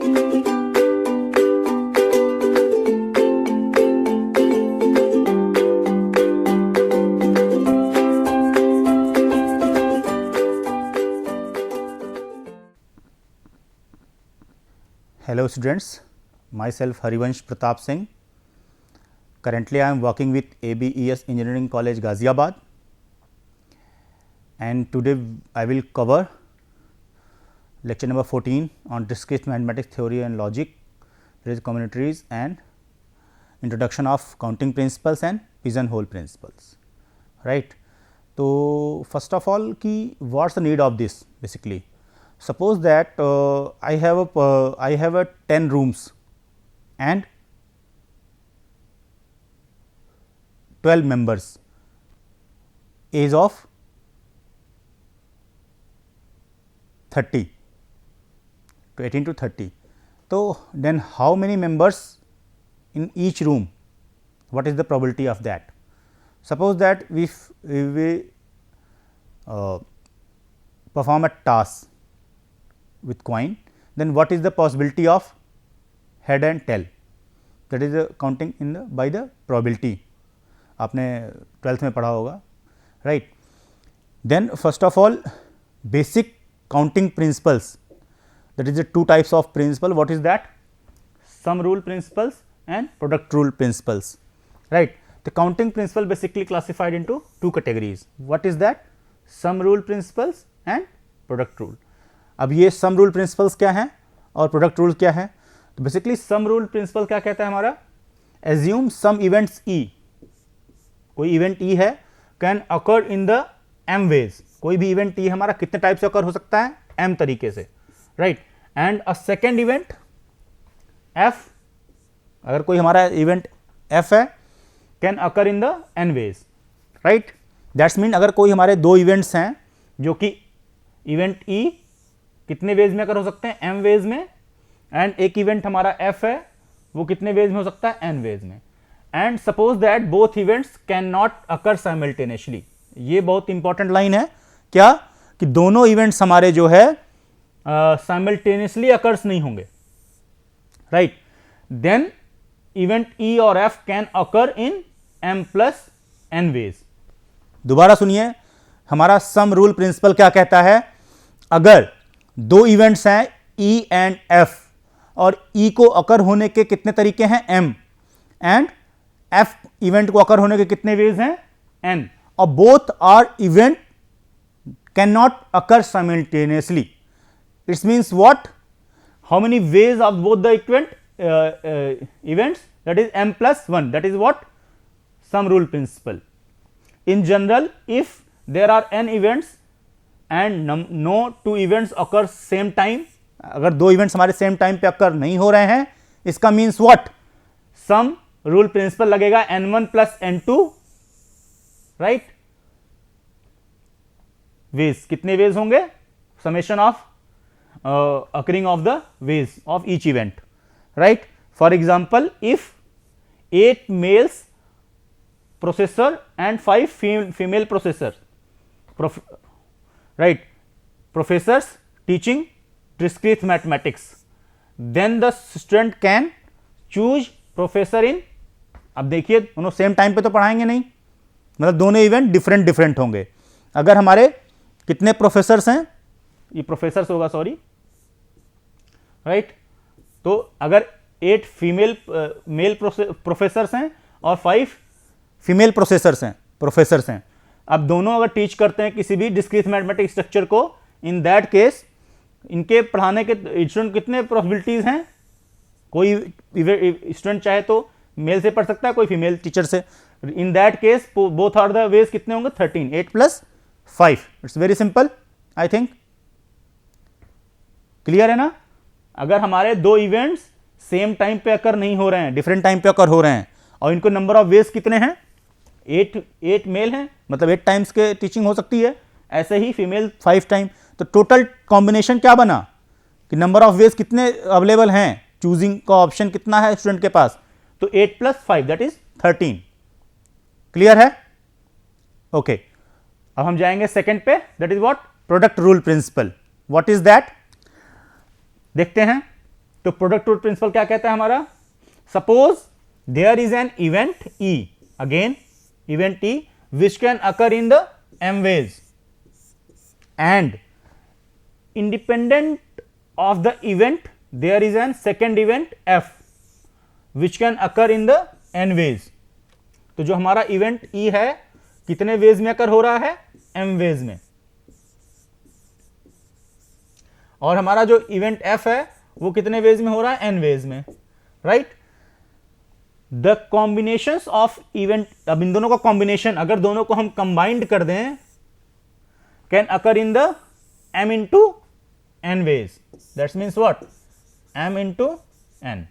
Hello students, myself Harivansh Pratap Singh. Currently I am working with ABES Engineering College Ghaziabad, and today I will cover lecture number 14 on discrete mathematics theory and logic, that is combinatorics and introduction of counting principles and pigeonhole principles, right. So first of all ki what's the need of this basically. Suppose that I have a 10 rooms and 12 members, age of 30 to 18 to 30. So then how many members in each room? What is the probability of that? Suppose that if we perform a task with coin, then what is the possibility of head and tail? That is the counting in the by the probability. आपने 12th में पढ़ा होगा, right? Then first of all, basic counting principles. That is the two types of principle. What is that? Sum rule principles and product rule principles, right? The counting principle basically classified into two categories. What is that? Sum rule principles and product rule. अब ये sum rule principles क्या हैं और product rule क्या है? तो basically some rule principal क्या कहता है हमारा? एज्यूम सम इवेंट्स ई, कोई इवेंट ई है, can occur in the M ways. कोई भी इवेंट ई हमारा कितने टाइप से अकर हो सकता है? एम तरीके से, right. And a second event F, अगर कोई हमारा इवेंट एफ है, can occur in the N ways, right. That's means अगर कोई हमारे दो इवेंट्स हैं जो कि इवेंट ई कितने वेज में अगर हो सकते हैं? एम वेज में. एंड एक इवेंट हमारा एफ है, वो कितने वेज में हो सकता है? एन वेज में. And suppose that both events can not occur simultaneously. ये बहुत इंपॉर्टेंट लाइन है. क्या? कि दोनों इवेंट्स हमारे जो है साइमल्टेनियसली अकर्स नहीं होंगे, राइट. देन इवेंट ई और F can occur in M plus N ways. दोबारा सुनिए, हमारा सम रूल प्रिंसिपल क्या कहता है? अगर दो इवेंट्स हैं ई एंड एफ और ई को अकर होने के कितने तरीके हैं? एम. एंड एफ इवेंट को अकर होने के कितने वेज हैं? एन. और both are event can not occur simultaneously. It's means what? How many ways of both the events? That is M plus one. That is what? Sum rule principle. In general if there are N events and no two events occur same time, अगर दो events हमारे same time पे अकर नहीं हो रहे हैं, इसका means what? Sum rule principle लगेगा n1 plus n2, right. Ways कितने वेज होंगे? Summation of occurring of the ways of each event, right. For example if 8 males processor and 5 female processor, right, professors teaching discrete mathematics, then the student can choose professor in. अब देखिए दोनों same time पे तो पढ़ाएंगे नहीं, मतलब दोनों event different होंगे. अगर हमारे कितने प्रोफेसर्स हैं? ये प्रोफेसर्स होगा, सॉरी, राइट. तो अगर 8 फीमेल मेल प्रोफेसर्स हैं और 5 फीमेल प्रोफेसर्स हैं, अब दोनों अगर टीच करते हैं किसी भी डिस्क्रीट मैथमेटिक्स स्ट्रक्चर को, इन दैट केस इनके पढ़ाने के स्टूडेंट कितने प्रोबेबिलिटीज हैं? कोई स्टूडेंट चाहे तो मेल से पढ़ सकता है, कोई फीमेल टीचर से. In that case both are the ways कितने होंगे? 13. 8 plus 5. It's very simple. I think clear है ना? अगर हमारे दो इवेंट्स सेम टाइम पे अकर नहीं हो रहे हैं, डिफरेंट टाइम पे अकर हो रहे हैं, और इनको नंबर ऑफ वेज कितने हैं? 8 मेल हैं, मतलब 8 टाइम्स के टीचिंग हो सकती है. ऐसे ही फीमेल 5 टाइम. तो टोटल कॉम्बिनेशन क्या बना कि नंबर ऑफ वेज कितने अवेलेबल हैं, चूजिंग का ऑप्शन कितना है स्टूडेंट के पास? तो 8 प्लस 5 दैट इज 13. क्लियर है? ओके. अब हम जाएंगे सेकंड पे, that is what? Product rule principle. What is that? देखते हैं. तो प्रोडक्ट रूल प्रिंसिपल क्या कहता है हमारा, suppose there is an event E, again event E which can occur in the m ways and independent of the event there is an second event F which can occur in the n ways. तो जो हमारा event E है कितने veg में अकर हो रहा है, m veg में, और हमारा जो इवेंट F है वो कितने वेज में हो रहा है, n वेज में, right. The combinations of event, अब इन दोनों का कॉम्बिनेशन अगर दोनों को हम कंबाइंड कर दें, can occur in the m into n ways, that's means what, m into n,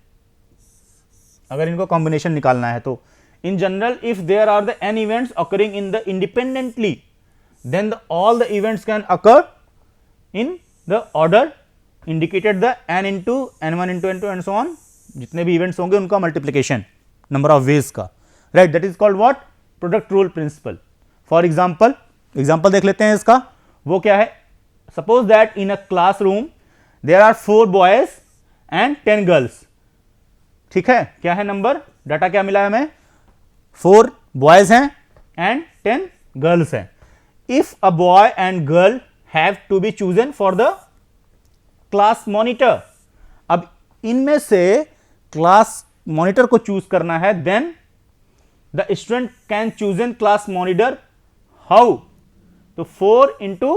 अगर इनको कॉम्बिनेशन निकालना है तो. In general if there are the n events occurring in the independently then all the events can occur in the order indicated the n into n1 into n2 and so on, जितने भी events होंगे उनका multiplication number of ways का, right. That is called what, product rule principle. For example देख लेते हैं इसका. वो क्या है, suppose that in a classroom there are 4 boys and 10 girls. ठीक है, क्या है नंबर, डाटा क्या मिला है हमें, 4 बॉयज हैं एंड 10 गर्ल्स हैं. If a boy and girl have to be chosen for the class monitor, अब इनमें से क्लास मॉनिटर को चूज करना है, then the student can choose in class monitor how, तो 4 into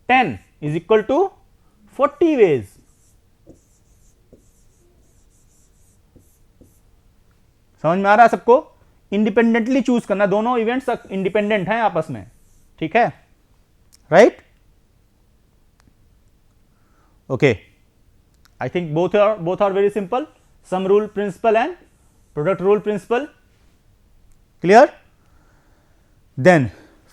10 is equal to 40 ways. समझ में आ रहा है सबको, इंडिपेंडेंटली चूज करना, दोनों इवेंट्स इंडिपेंडेंट हैं आपस में, ठीक है, right. Okay, I think both are very simple, sum rule principle and product rule principle, clear. Then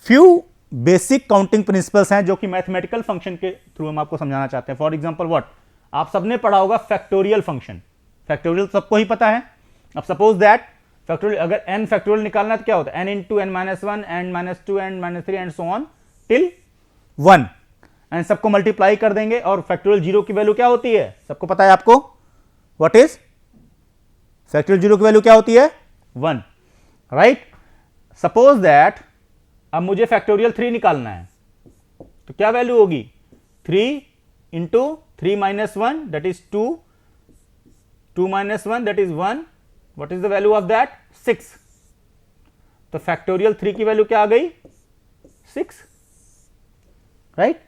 few basic counting principles हैं जो कि मैथमेटिकल फंक्शन के थ्रू हम आपको समझाना चाहते हैं. फॉर एग्जांपल व्हाट, आप सबने पढ़ा होगा फैक्टोरियल फंक्शन, फैक्टोरियल सबको ही पता है. अब सपोज दैट फैक्टोरियल, अगर n फैक्टोरियल निकालना तो क्या होता है, n into n minus 1 n minus 2 n minus 3 and so on till 1, and सबको मल्टीप्लाई कर देंगे. और फैक्टोरियल 0 की वैल्यू क्या होती है, सबको पता है आपको, व्हाट इज फैक्टोरियल 0 की वैल्यू क्या होती है, 1, राइट. सपोज दैट अब मुझे फैक्टोरियल 3 निकालना है, तो क्या वैल्यू होगी, 3 into 3 minus 1 that is 2, 2 minus 1 that is 1, what is the value of that, 6. तो फैक्टोरियल 3 की वैल्यू क्या आ गई, 6, राइट.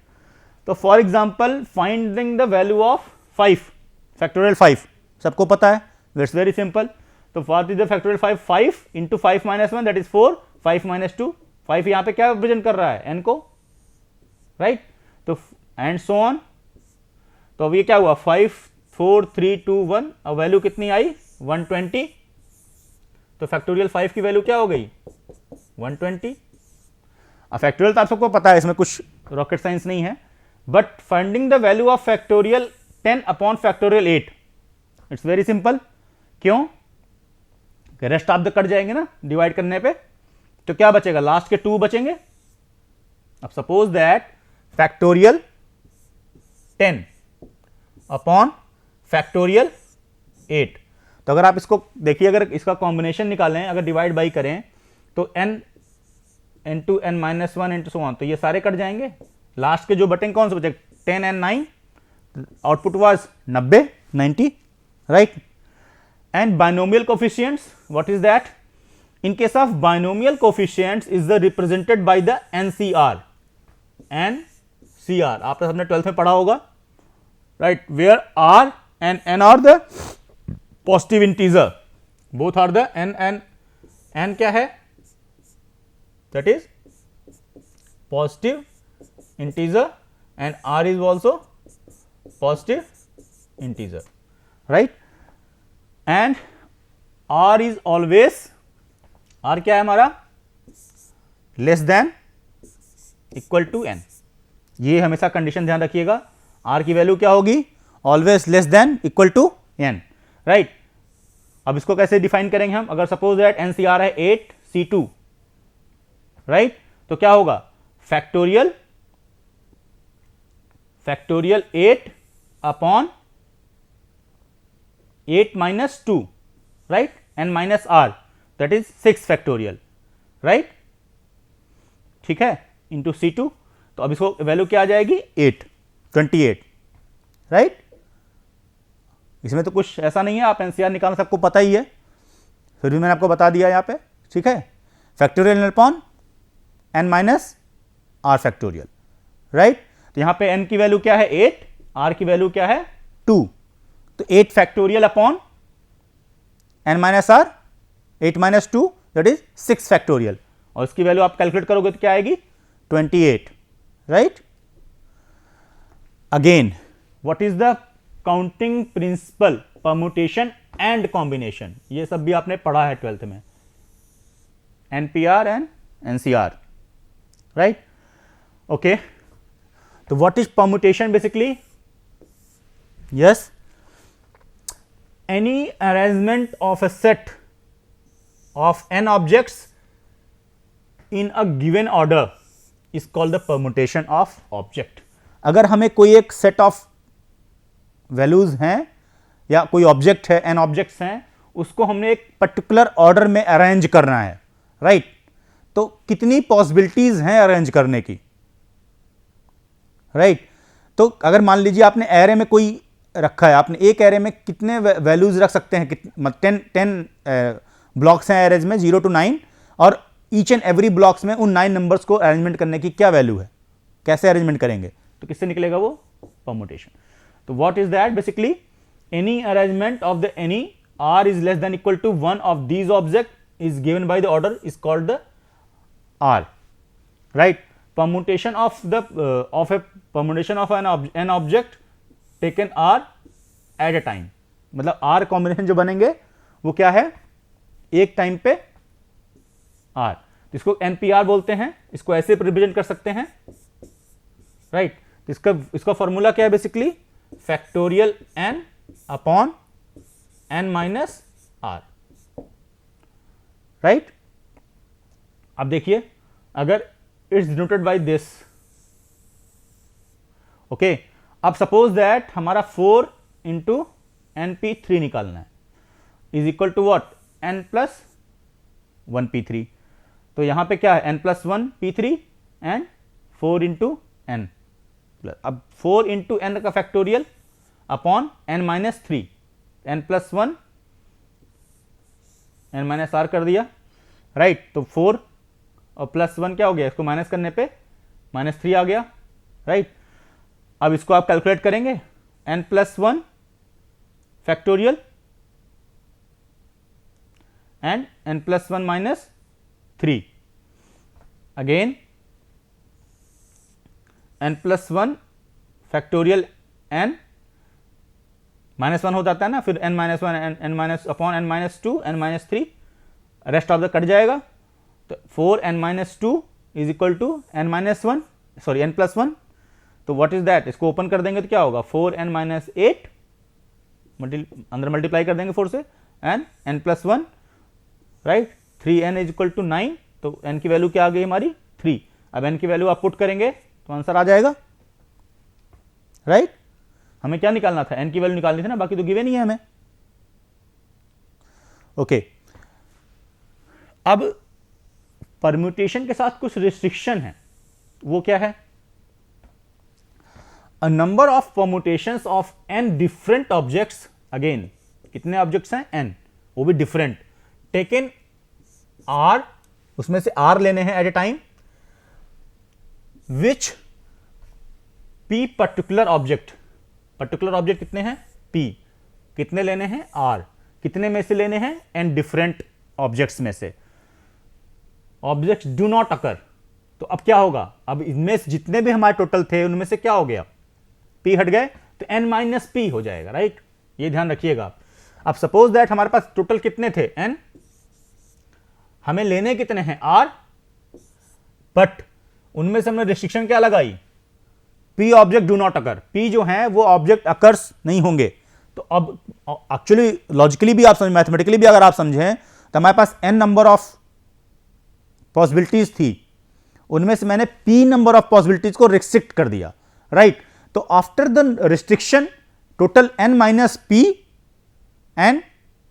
तो for example finding the value of 5, factorial 5 सबको पता है, इट्स वेरी सिंपल. तो what is the factorial 5, 5 into 5 minus 1 that is 4, 5 minus 2, 5 यहां पे क्या रिप्रेजेंट कर रहा है, n को, राइट. तो एंड सो ऑन. तो अब ये क्या हुआ, 5 4 3 2 1, अब वैल्यू कितनी आई, 120. तो फैक्टोरियल 5 की वैल्यू क्या हो गई, 120. अब फैक्टोरियल तो आप सबको पता है, इसमें कुछ रॉकेट साइंस नहीं है, but finding the value of factorial 10 upon factorial 8, it's very simple. क्यों, रेस्ट ऑफ द कट जाएंगे ना डिवाइड करने पे, तो क्या बचेगा, लास्ट के 2 बचेंगे. अब suppose that factorial 10 upon factorial 8, तो अगर आप इसको देखिए, अगर इसका कॉम्बिनेशन निकालें, अगर डिवाइड बाई करें तो n into n minus 1 into so on, तो ये सारे कट जाएंगे. लास्ट के जो बटेंगे कौन से बचे, 10 and 9, output was 90, right. And binomial coefficients, what is that, in case of binomial coefficients is the represented by the NCR. आपने सबने 12th में पढ़ा होगा, right, where R and N are the positive integer, both are the n क्या है, that is positive integer and R is also positive integer, right. And R is always, R क्या है हमारा, less than equal to n. ये हमेशा condition ध्यान रखिएगा, R की वैल्यू क्या होगी, always less than equal to n, right. अब इसको कैसे डिफाइन करेंगे हम, अगर सपोज दैट NCR है 8 C2, राइट, तो क्या होगा, factorial 8 upon 8 minus 2, right, n minus r, that is 6 factorial, right, ठीक है, इंटू C2। तो अब इसको वैल्यू क्या आ जाएगी 8, 28, राइट। इसमें तो कुछ ऐसा नहीं है, आप एनसीआर निकालना सबको पता ही है, फिर भी मैंने आपको बता दिया यहाँ पे, ठीक है। Factorial upon n minus r factorial, right. तो यहाँ पे n की वैल्यू क्या है 8, r की वैल्यू क्या है 2, तो 8 factorial upon n minus r, 8 minus 2 that is 6 factorial, और इसकी वैल्यू आप कैलकुलेट करोगे तो क्या आएगी 28, right. Again what is the counting principle, permutation and combination, ये सब भी आपने पढ़ा है 12th में, NPR and NCR, right. Okay, तो what is permutation basically, yes, any arrangement of a set of n objects in a given order is called the permutation of object। अगर हमें कोई एक सेट ऑफ वैल्यूज हैं या कोई object है, n objects हैं, उसको हमने एक पर्टिकुलर ऑर्डर में अरेंज करना है, राइट। तो कितनी पॉसिबिलिटीज हैं अरेंज करने की, राइट। तो अगर मान लीजिए आपने एरे में कोई रखा है, आपने एक एरे में कितने वैल्यूज रख सकते हैं, 10 ब्लॉक्स हैं एरेज में 0 to 9, और ईच एंड एवरी ब्लॉक्स में उन 9 नंबर्स को अरेंजमेंट करने की क्या वैल्यू है, कैसे अरेंजमेंट करेंगे, तो किससे निकलेगा वो परम्यूटेशन। तो what is that, basically any arrangement of the any r is less than equal to one of these object is given by the order is called the r, right. permutation of the of a permutation of an object taken r at a time, मतलब r combination जो बनेंगे वो क्या है, एक time पे r, इसको npr बोलते हैं, इसको ऐसे रिप्रेजेंट कर सकते हैं, राइट। इसका फॉर्मूला क्या है basically, factorial n upon n minus r, right. अब देखिए, अगर it's denoted by this, okay. अब सपोज दैट हमारा 4 इंटू np3 निकालना है is equal to what, n plus 1p3। तो यहां पे क्या है, n plus 1p3 and 4 into n, अब 4 इंटू n का factorial upon n minus 3, n plus 1 n minus r कर दिया, राइट। तो 4 और प्लस 1 क्या हो गया, इसको माइनस करने पे -3 आ गया, राइट। अब इसको आप कैलकुलेट करेंगे, n plus 1 factorial and n plus 1 minus 3, again n plus 1 factorial n -1 हो जाता है ना, फिर n minus 1 n minus upon n minus 2 n minus 3, rest of the cut जाएगा, तो 4n minus 2 is equal to n minus 1, sorry n plus 1। तो what is that, इसको open कर देंगे तो क्या होगा, 4n माइनस 8, अंदर मल्टीप्लाई कर देंगे 4 से, and n plus 1, right. 3n is equal to 9, तो n की वैल्यू क्या आ गई हमारी 3। अब n की वैल्यू आप पुट करेंगे तो आंसर आ जाएगा, राइट। हमें क्या निकालना था, n की वैल्यू निकालनी थी ना, बाकी तो गिवन ही है हमें, ओके। अब परम्यूटेशन के साथ कुछ रिस्ट्रिक्शन है, वो क्या है, a number of permutations of n different objects, again कितने ऑब्जेक्ट्स हैं n, वो भी डिफरेंट, टेकन r, उसमें से r लेने हैं at a time, which p particular object, particular object कितने हैं p, कितने लेने हैं r, कितने में से लेने हैं n डिफरेंट ऑब्जेक्ट्स में से, ऑब्जेक्ट्स डू नॉट अकर। तो अब क्या होगा, अब इनमें से जितने भी हमारे टोटल थे उनमें से क्या हो गया, p हट गए तो n माइनस p हो जाएगा, राइट। ये ध्यान रखिएगा। अब सपोज दैट हमारे पास टोटल कितने थे n, हमें लेने कितने हैं r, बट उनमें से हमने रिस्ट्रिक्शन क्या लगाई, p object do not occur, p जो है वो ऑब्जेक्ट अकर्स नहीं होंगे। तो अब एक्चुअली लॉजिकली भी आप समझ, मैथमेटिकली भी अगर आप समझें तो हमारे पास n नंबर ऑफ पॉसिबिलिटीज थी, उनमें से मैंने p नंबर ऑफ पॉसिबिलिटीज को रिस्ट्रिक्ट कर दिया, राइट। तो after the restriction total n minus p N,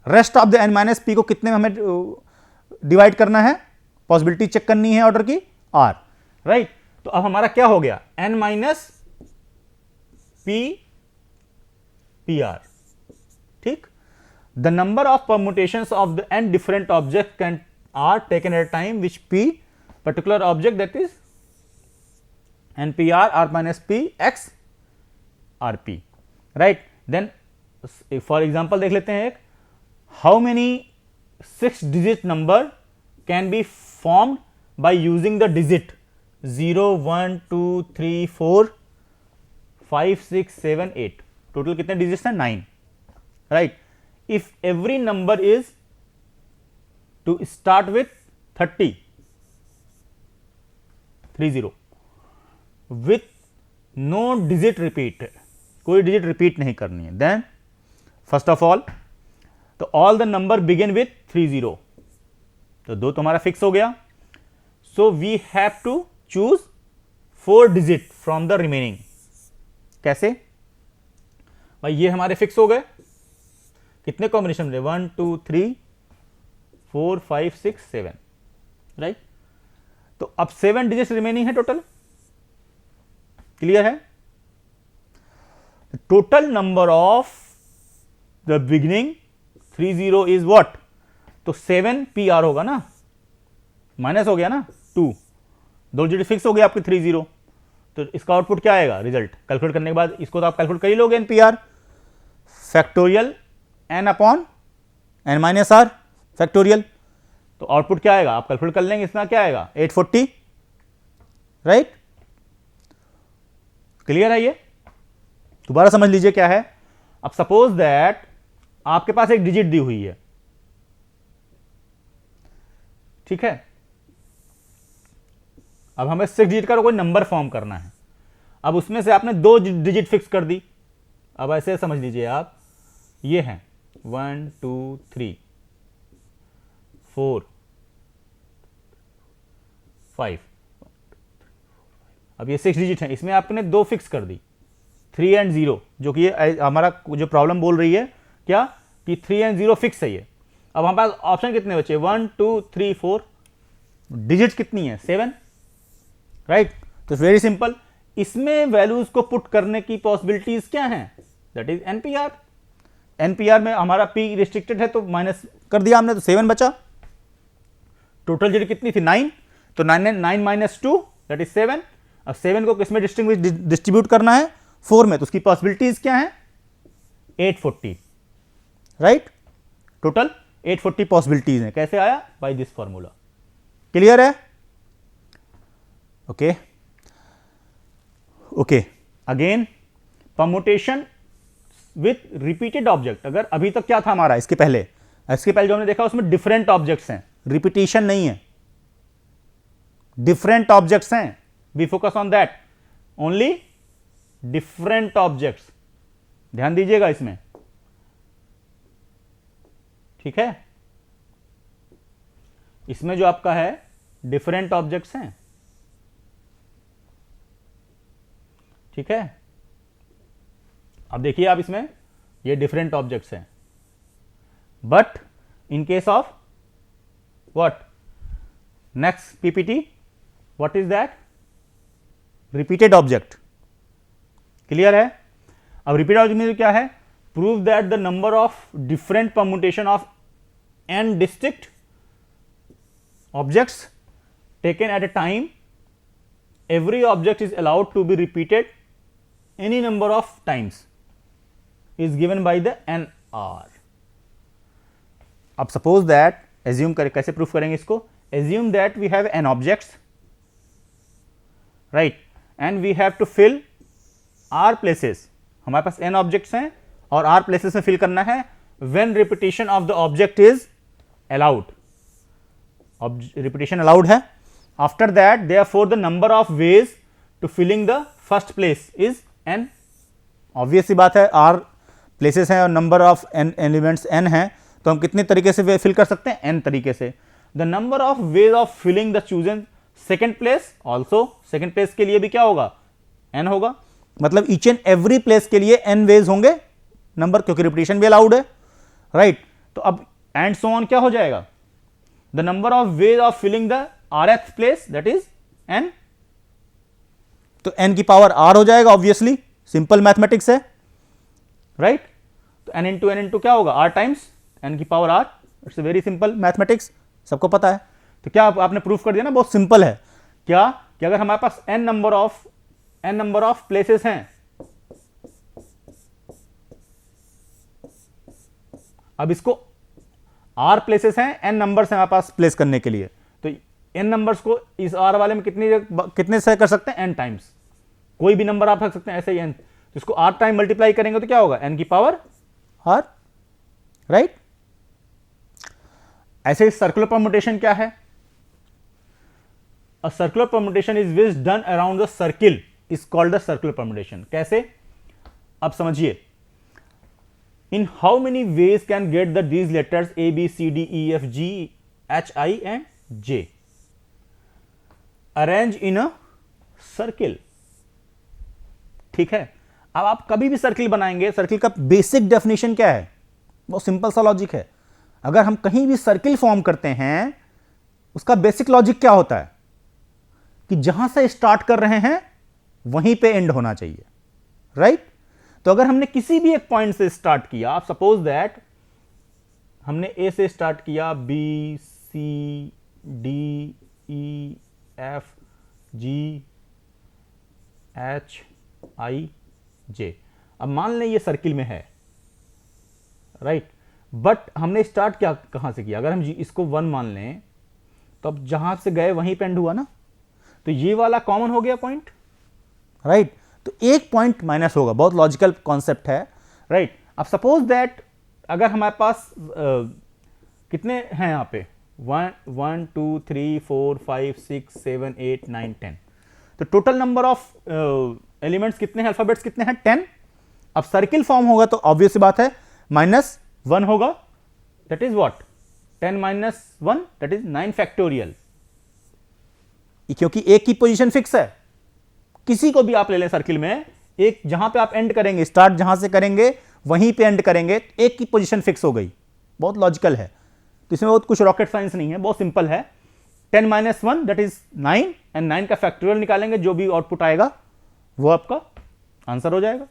rest of the N minus P को कितने में हमें डिवाइड करना है, पॉसिबिलिटी चेक करनी है ऑर्डर की आर, राइट। तो अब हमारा क्या हो गया, n minus p p r, ठीक। The number of permutations of the n different object can are taken at time which p particular object that is n P r minus p x r p, right. Then for example देख लेते हैं एक, how many 6 digit number can be formed by using the digit 0 1 2 3 4 5 6 7 8, total कितने digits हैं, 9, right. If every number is to start with 30 with no digit repeat, कोई digit repeat नहीं करनी है, देन फर्स्ट ऑफ ऑल तो all the number begin with 30, तो 2 तो हमारा फिक्स हो गया। So we have to choose 4 digit from the remaining. कैसे भाई, ये हमारे फिक्स हो गए, कितने कॉम्बिनेशन में, 1 2 3 4 5 6 7, राइट। तो अब 7 डिजिट रिमेनिंग है टोटल, क्लियर है। Total number of the beginning 30 is what, तो 7 पी आर होगा ना, माइनस हो गया ना 2, 2 डिजिट फिक्स हो गया आपके 30, तो इसका आउटपुट क्या आएगा, रिजल्ट कैलकुलेट करने के बाद इसको तो आप कैलकुलेट कर ही लोगे, N P R factorial N upon N minus R factorial, तो आउटपुट क्या आएगा आप कैलकुलेट कर लेंगे, इसमें क्या आएगा 840, राइट। क्लियर है, ये दोबारा समझ लीजिए क्या है। अब सपोज दैट आपके पास एक डिजिट दी हुई है, ठीक है। अब हमें 6 डिजिट का कोई नंबर फॉर्म करना है, अब उसमें से आपने 2 डिजिट फिक्स कर दी। अब ऐसे समझ लीजिए आप, ये हैं 1 2 3 4 5, अब ये 6 डिजिट हैं, इसमें आपने 2 फिक्स कर दी, 3 एंड 0, जो कि ये हमारा जो प्रॉब्लम बोल रही है क्या कि 3 एंड 0 फिक्स है ये। अब हमारे पास ऑप्शन कितने बचे, 1 2 3 4, डिजिट कितनी है 7, राइट। तो वेरी सिंपल, इसमें वैल्यूज को पुट करने की पॉसिबिलिटीज क्या हैं, दैट इज एनपीआर। एनपीआर में हमारा पी रिस्ट्रिक्टेड है तो माइनस कर दिया हमने, तो 7 बचा। टोटल डिजिट कितनी थी 9, तो 9 माइनस 2 दैट इज 7। अब 7 को किसमें डिस्ट्रीब्यूट करना है, 4 में, तो उसकी पॉसिबिलिटीज क्या है 840, राइट। टोटल 840 पॉसिबिलिटीज हैं। कैसे आया, बाय दिस फॉर्मूला। क्लियर है, okay okay. Again permutation with repeated object, अगर अभी तक क्या था हमारा, इसके पहले जो हमने देखा उसमें डिफरेंट ऑब्जेक्ट्स हैं, रिपीटिशन नहीं है, डिफरेंट ऑब्जेक्ट्स हैं, we focus on that only, different objects, ध्यान दीजिएगा इसमें, ठीक है। इसमें जो आपका है डिफरेंट ऑब्जेक्ट्स हैं, ठीक है। अब देखिए आप इसमें ये डिफरेंट ऑब्जेक्ट्स हैं, but in case of what, next PPT, what is that, repeated object. Clear है। अब रिपीटेड ऑब्जेक्ट में क्या है, prove that the number of different permutation of N distinct objects taken at a time, every object is allowed to be repeated any number of times is given by the NR. अब suppose that, assume करें, कैसे proof करेंगे इसको, assume that we have n objects, right, and we have to fill r places, हमारे पास n objects हैं और r places में fill करना है when repetition of the object is allowed, repetition allowed है। After that, therefore, the number of ways to filling the first place is n. Obvious सी बात है, r places हैं और number of n elements n है, तो हम कितने तरीके से fill कर सकते हैं, n तरीके से। The number of ways of filling the chosen second place also, second place के लिए भी क्या होगा, n होगा, मतलब each and every place के लिए n ways होंगे नंबर, क्योंकि repetition भी allowed है। राइट तो अब एंड सो ऑन क्या हो जाएगा, the number of ways of filling the rth place that is n, तो n की पावर r हो जाएगा, ऑब्वियसली सिंपल मैथमेटिक्स है, राइट तो n इंटू n इंटू क्या होगा, r टाइम्स n की power r, it's very simple mathematics, सबको पता है। तो क्या आपने प्रूफ कर दिया ना, बहुत सिंपल है क्या, कि अगर हमारे पास n नंबर ऑफ प्लेसेस हैं, अब इसको r प्लेसेस हैं, n नंबर्स हैं हमारे पास प्लेस करने के लिए, तो n नंबर्स को इस r वाले में कितने से कर सकते हैं, n टाइम्स, कोई भी नंबर आप रख सकते हैं ऐसे ही n, तो इसको r टाइम मल्टीप्लाई करेंगे तो क्या होगा, n की पावर r, राइट। ऐसे सर्कुलर परम्यूटेशन क्या है, a circular permutation is which done around the circle is called the circular permutation. कैसे, अब समझिए, in how many ways can get the these letters a b c d e f g h i and j arrange in a circle, ठीक है। अब आप कभी भी circle बनाएंगे, सर्किल का बेसिक डेफिनेशन क्या है, बहुत सिंपल सा लॉजिक है, अगर हम कहीं भी सर्किल फॉर्म करते हैं उसका बेसिक लॉजिक क्या होता है कि जहां से स्टार्ट कर रहे हैं वहीं पे एंड होना चाहिए, राइट। तो अगर हमने किसी भी एक पॉइंट से स्टार्ट किया, आप सपोज दैट हमने ए से स्टार्ट किया, B C D E F G H I J, अब मान लें ये सर्किल में है, राइट, बट हमने स्टार्ट क्या कहां से किया, अगर हम इसको 1 मान लें तो अब जहां से गए वहीं पे एंड हुआ ना, तो ये वाला कॉमन हो गया पॉइंट, राइट। तो एक पॉइंट माइनस होगा, बहुत लॉजिकल कॉन्सेप्ट है, राइट। अब सपोज दैट अगर हमारे पास कितने हैं यहाँ पे 1 2 3 4 5 6 7 8 9 10, तो टोटल नंबर ऑफ एलिमेंट्स कितने हैं, अल्फाबेट्स कितने हैं, 10। अब सर्किल फॉर्म होगा तो ऑब्वियस बात है -1 होगा, that is what, 10 - 1 that is 9 factorial, क्योंकि एक की पोजीशन फिक्स है, किसी को भी आप ले लें सर्किल में, एक जहां पे आप एंड करेंगे, स्टार्ट जहां से करेंगे वहीं पे एंड करेंगे, एक की पोजीशन फिक्स हो गई, बहुत लॉजिकल है, तो इसमें बहुत कुछ रॉकेट साइंस नहीं है, बहुत सिंपल है। 10 - 1 दैट इज 9 एंड 9 का फैक्टोरियल निकालेंगे, जो भी आउटपुट आएगा वो आपका आंसर हो जाएगा।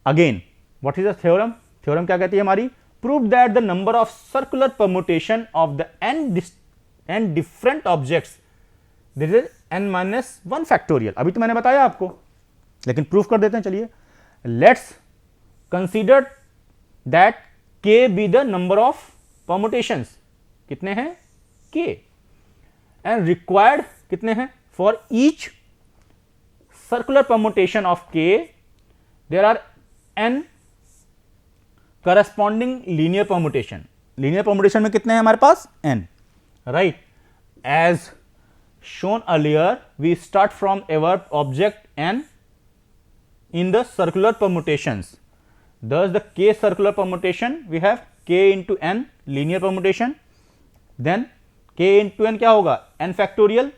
Again what is the theorem, theorem क्या कहती है हमारी, prove that the number of circular permutation of the n different objects this is n-1 factorial. अभी तो मैंने बताया आपको, लेकिन प्रूफ कर देते हैं, चलिए। Let's consider that k be the number of permutations, कितने हैं k, एंड रिक्वायर्ड कितने हैं, for each circular permutation of k there are n corresponding linear permutation, linear permutation में कितने हैं हमारे पास, n, right. As shown earlier we start from our object n in the circular permutations, thus the k circular permutation we have k into n linear permutation, then k into n क्या होगा, n factorial,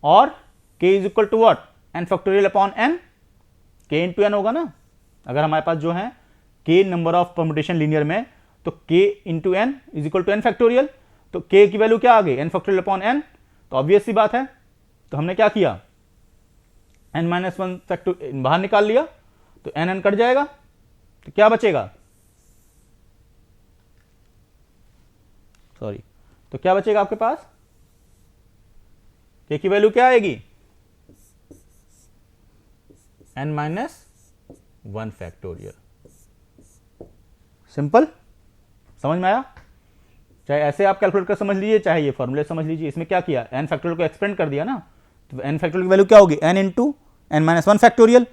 और k is equal to what, n factorial upon n, k into n होगा ना, अगर हमारे पास जो है k number of permutation linear में, तो k into n is equal to n factorial, तो k की वैल्यू क्या आ गई, n factorial upon n, तो ऑब्वियस सी बात है, तो हमने क्या किया, n-1 फैक्टोरियल बाहर निकाल लिया, तो n कट जाएगा, तो क्या बचेगा, सॉरी, तो क्या बचेगा आपके पास, k की वैल्यू क्या आएगी, n-1 फैक्टोरियल, सिंपल, समझ में आया। चाहे ऐसे आप कैलकुलेट कर समझ लीजिए, चाहे ये फॉर्मूले समझ लीजिए, इसमें क्या किया, n फैक्टोरियल को एक्सपेंड कर दिया ना, तो n फैक्टोरियल की वैल्यू क्या होगी, n इंटू n-1 फैक्टोरियल,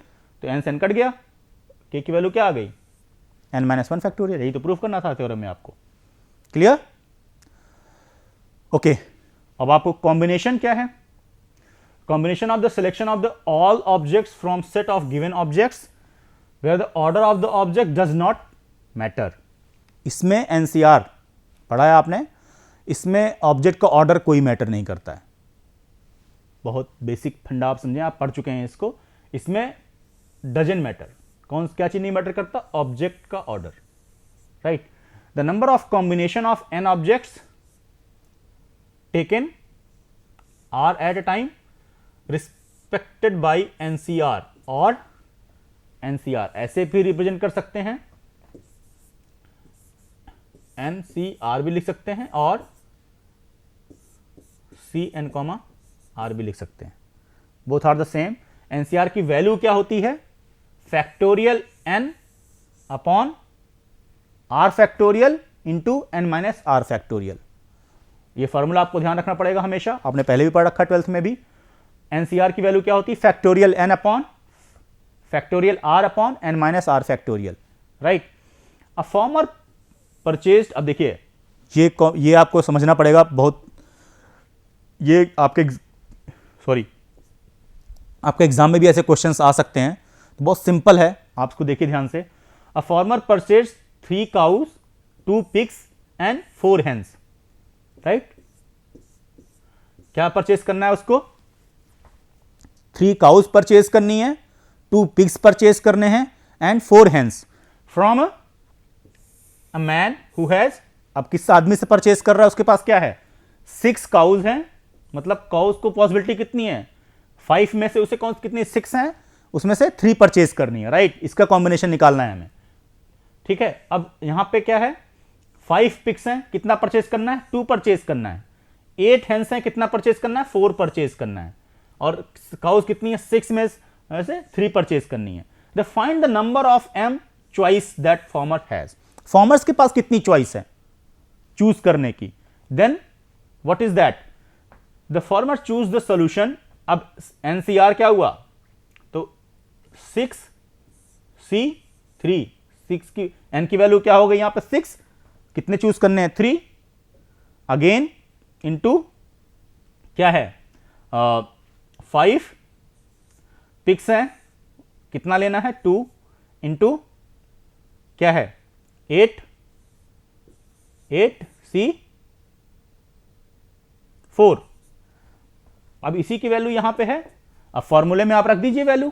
तो n से n कट गया, k की वैल्यू क्या आ गई, n-1 फैक्टोरियल, यही तो प्रूफ करना था थ्योरम में आपको, क्लियर, ओके। अब आपको कॉम्बिनेशन क्या है, combination of the selection of the all objects from set of given objects where the order of the object does not matter, इसमें NCR पढ़ा है आपने, इसमें ऑब्जेक्ट का ऑर्डर कोई मैटर नहीं करता है, बहुत बेसिक फंडा आप समझें, आप पढ़ चुके हैं इसको, इसमें डजन मैटर, क्या चीज नहीं मैटर करता, ऑब्जेक्ट का order, right. The number of combination of n objects taken are at a time respected by NCR और NCR, ऐसे भी रिप्रेजेंट कर सकते हैं, NCR भी लिख सकते हैं और CN, R भी लिख सकते हैं, both are the same. NCR की वैल्यू क्या होती है? Factorial n upon r factorial into n minus R factorial. ये फॉर्मूला आपको ध्यान रखना पड़ेगा हमेशा, आपने पहले भी पढ़ रखा 12th में भी। NCR की वैल्यू क्या होती है? Factorial n upon factorial r upon n minus R factorial, right. A former purchased, अब देखिए ये आपको समझना पड़ेगा बहुत, ये आपके एग्जाम में भी ऐसे क्वेश्चंस आ सकते हैं, तो बहुत सिंपल है, आप इसको देखिए ध्यान से। A farmer purchase 3 cows, 2 pigs and 4 hens, right. क्या परचेज करना है उसको? 3 cows परचेज करनी है, 2 pigs परचेज करने हैं and 4 hens from a man who has, अब किस आदमी से परचेज कर रहा है? उसके पास क्या है? 6 cows हैं, मतलब काउस को पॉसिबिलिटी कितनी है? 5 में से उसे कौन कितनी? 6 हैं, उसमें से 3 परचेज करनी है, राइट। इसका कॉम्बिनेशन निकालना है हमें, ठीक है। अब यहां पे क्या है? 5 पिक्स हैं, कितना परचेज करना है? 2 परचेज करना है। 8 हेंस हैं, कितना परचेज करना है? 4 परचेज करना है। और काउस कितनी है? 6 में से 3 परचेज करनी है। The find the number of m choice that farmer has. Farmers के पास कितनी चॉइस है चूज करने की? Then what is that? The farmer choose the solution. अब NCR क्या हुआ? तो 6 C 3, 6 की n की वैल्यू क्या हो गई? यहां पे 6, कितने चूज करने हैं? 3 अगेन इंटू क्या है? 5 पिक्स है, कितना लेना है? 2 इंटू क्या है? 8 C 4। अब इसी की वैल्यू यहां पे है, अब फॉर्मूले में आप रख दीजिए वैल्यू,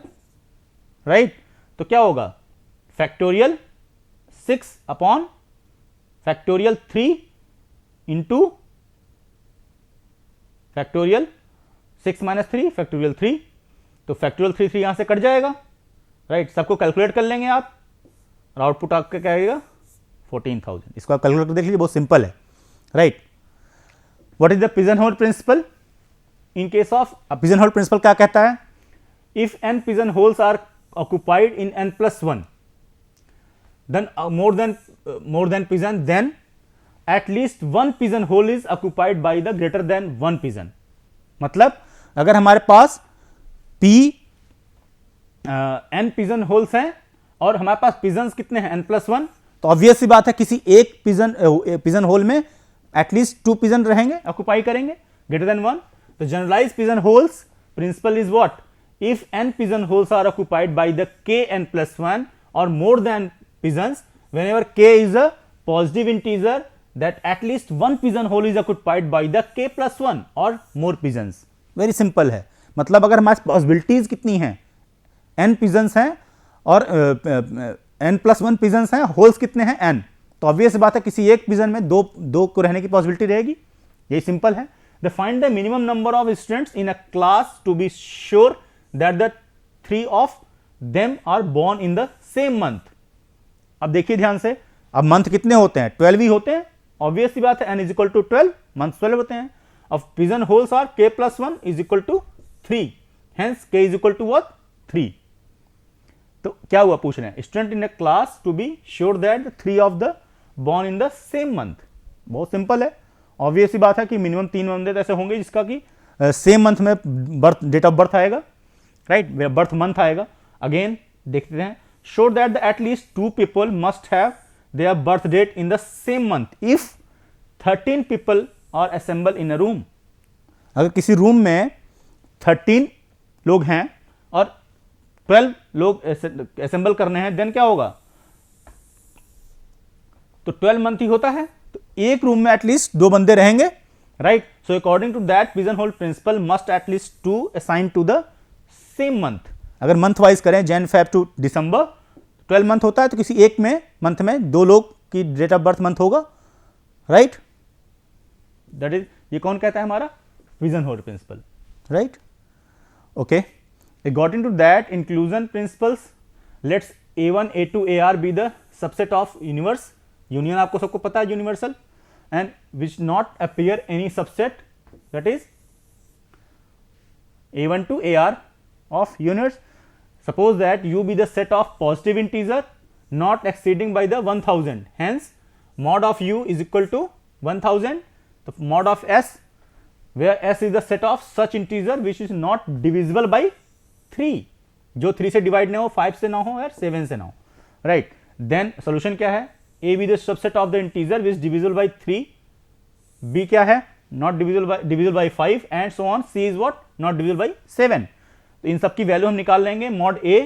राइट। तो क्या होगा? Factorial 6 upon factorial 3 into factorial 6 minus 3 factorial 3, तो फैक्टोरियल 3 यहां से कट जाएगा, राइट। सबको कैलकुलेट कर लेंगे आप और आउटपुट आपका क्या आएगा? 14,000। इसको आप कैलकुलेट देख लीजिए, बहुत सिंपल है, right. What is the pigeon hole principle? In case of pigeon hole principle क्या कहता है? If n pigeon holes are occupied in n+1 then more than pigeon, then at least one pigeon hole is occupied by the greater than one pigeon। मतलब अगर हमारे पास n pigeon holes हैं और हमारे पास पिजन्स कितने हैं? n+1, तो ऑब्वियस सी बात है किसी एक पिजन होल में एटलीस्ट 2 पिजन रहेंगे, ऑक्युपाई करेंगे, ग्रेटर देन 1। तो generalize pigeon holes principle is what? If n pigeon holes are occupied by the kn+1 or more than pigeons, whenever k is a positive integer, that at least one pigeon hole is occupied by the k+1 or more pigeons। Very simple है, मतलब अगर हमारे possibilities कितनी हैं? n pigeons हैं और n+1 pigeons हैं, holes कितने हैं? n। तो ऑब्वियस बात है किसी एक पिजन में दो को रहने की पॉसिबिलिटी रहेगी, यही सिंपल है। The find the minimum number of students in a class to be sure that the 3 of them are born in the same month. अब देखिए ध्यान से, अब मंथ कितने होते हैं? 12 ही होते हैं, ऑब्वियस सी बात है, n is equal to 12, month 12 होते हैं। अब pigeon holes are k+1 is equal to 3, hence k is equal to what? 3। तो क्या हुआ? पूछ रहे हैं student in a class to be sure that 3 of the born in the same month. बहुत सिंपल है, ऑब्वियस सी बात है कि मिनिमम 3 बंदे ऐसे होंगे जिसका कि सेम मंथ में डेट ऑफ बर्थ आएगा, राइट, बर्थ मंथ आएगा। अगेन देखते हैं, show that at least 2 people must have their birth date in the same month if 13 people are assembled in a room। अगर किसी रूम में 13 लोग हैं और 12 लोग असेंबल करने हैं, देन क्या होगा? तो 12 मंथ ही होता है, तो एक रूम में एटलीस्ट 2 बंदे रहेंगे, right. So according to that pigeon hole principle must at least 2 assign to the same month. अगर मंथ वाइज करें, Jan Feb to December 12 month होता है, तो किसी एक में मंथ में 2 लोग की डेट ऑफ बर्थ मंथ होगा, राइट, दैट इज, ये कौन कहता है हमारा pigeonhole principle, right, okay. According to that inclusion principles, let's A1 A2 AR be the subset of universe, union आपको सबको पता है universal, and which not appear any subset, that is A1 to AR of universe. Suppose that U be the set of positive integer not exceeding by the 1000, hence mod of U is equal to 1000. The mod of S, where S is the set of such integer which is not divisible by 3, जो 3 से divide ना हो, 5 से ना हो और 7 से ना हो, राइट। देन सोल्यूशन क्या है, A be the subset of the integer which is divisible by 3, B क्या है, not divisible by 5 and so on, C is what, not divisible by 7। तो इन सब की वैल्यू हम निकाल लेंगे, mod A,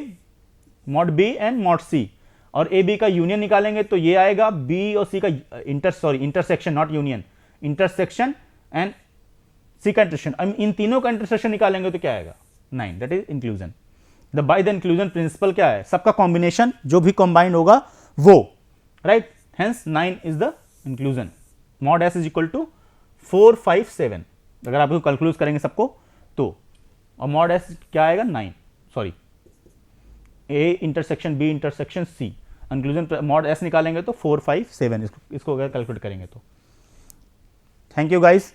mod B एंड mod C, और A B का यूनियन निकालेंगे तो ये आएगा B और C का intersection, not union, intersection and C का इंटरसेक्शन, इन तीनों का इंटरसेक्शन निकालेंगे तो क्या आएगा 9, that is inclusion. The by the inclusion principle क्या है, सबका कॉम्बिनेशन जो भी कंबाइन होगा वो, right, hence 9 is the inclusion. mod S is equal to 4 5 7, अगर आप इसको कैलकुलेट करेंगे सबको तो, और mod S क्या आएगा 9, sorry A intersection B intersection C, inclusion mod S निकालेंगे तो 4 5 7, इसको अगर कैलकुलेट करेंगे तो। Thank you guys.